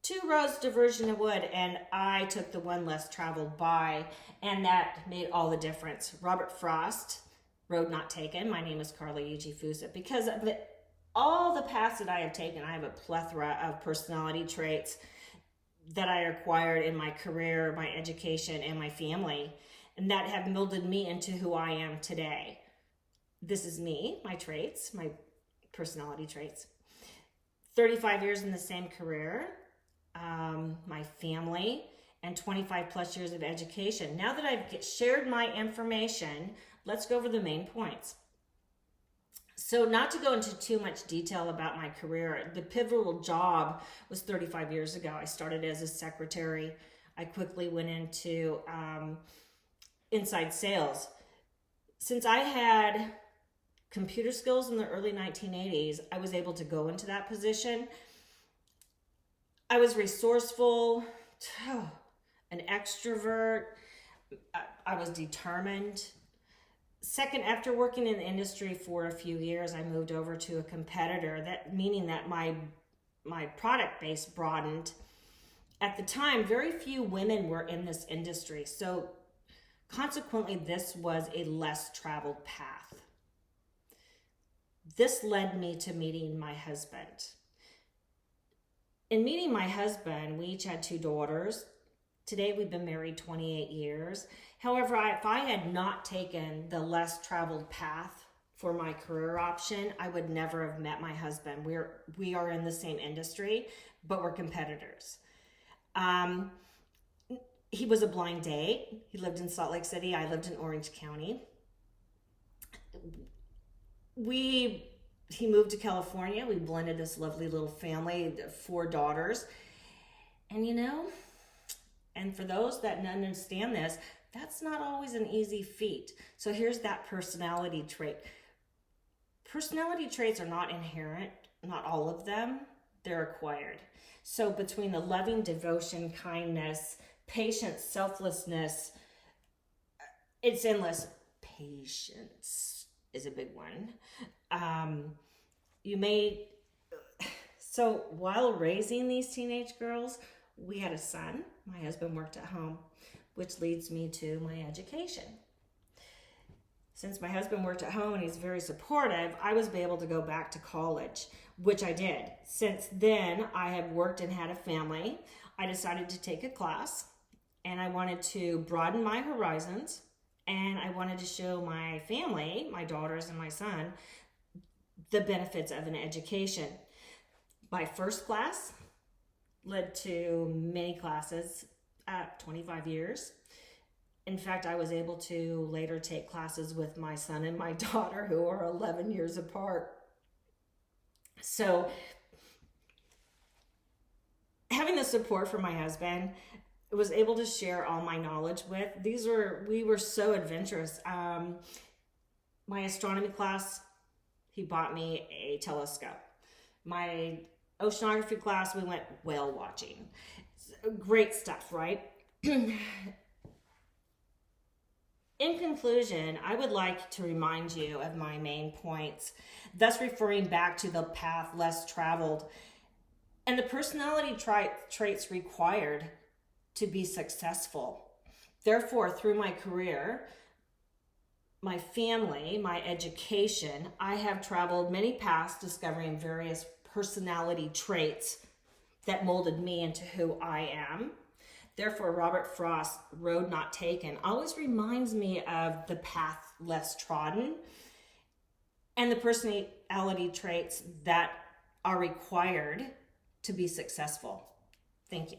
two roads diversion of wood, and I took the one less traveled by, and that made all the difference. Robert Frost, road not taken. My name is Carla Yuji Fusa. Because of all the paths that I have taken, I have a plethora of personality traits that I acquired in my career, my education, and my family, and that have molded me into who I am today. This is me, my traits, my personality traits. 35 years in the same career, my family, and 25 plus years of education. Now that I've shared my information, let's go over the main points. So not to go into too much detail about my career, the pivotal job was 35 years ago. I started as a secretary. I quickly went into inside sales. Since I had computer skills in the early 1980s, I was able to go into that position. I was resourceful, an extrovert. I was determined. Second, after working in the industry for a few years, I moved over to a competitor, meaning that my product base broadened. At the time, very few women were in this industry, so consequently, this was a less traveled path. This led me to meeting my husband. In meeting my husband, we each had two daughters. Today, we've been married 28 years. However, if I had not taken the less traveled path for my career option, I would never have met my husband. We are in the same industry, but we're competitors. He was a blind date. He lived in Salt Lake City. I lived in Orange County. He moved to California. We blended this lovely little family, 4 daughters. And for those that understand this, that's not always an easy feat. So here's that personality trait. Personality traits are not inherent, not all of them, they're acquired. So between the loving devotion, kindness, patience, selflessness, it's endless. Patience is a big one. So while raising these teenage girls, we had a son. My husband worked at home, which leads me to my education. Since my husband worked at home and he's very supportive, I was able to go back to college, which I did. Since then, I have worked and had a family. I decided to take a class, and I wanted to broaden my horizons, and I wanted to show my family, my daughters and my son, the benefits of an education. My first class led to many classes at 25 years. In fact, I was able to later take classes with my son and my daughter, who are 11 years apart. So having the support from my husband, I was able to share all my knowledge with. We were so adventurous. My astronomy class, he bought me a telescope. My oceanography class, we went whale watching. Great stuff, right? In conclusion, I would like to remind you of my main points, thus referring back to the path less traveled and the personality traits required to be successful. Therefore, through my career, my family, my education, I have traveled many paths discovering various personality traits that molded me into who I am. Therefore, Robert Frost, road not taken, always reminds me of the path less trodden and the personality traits that are required to be successful. Thank you.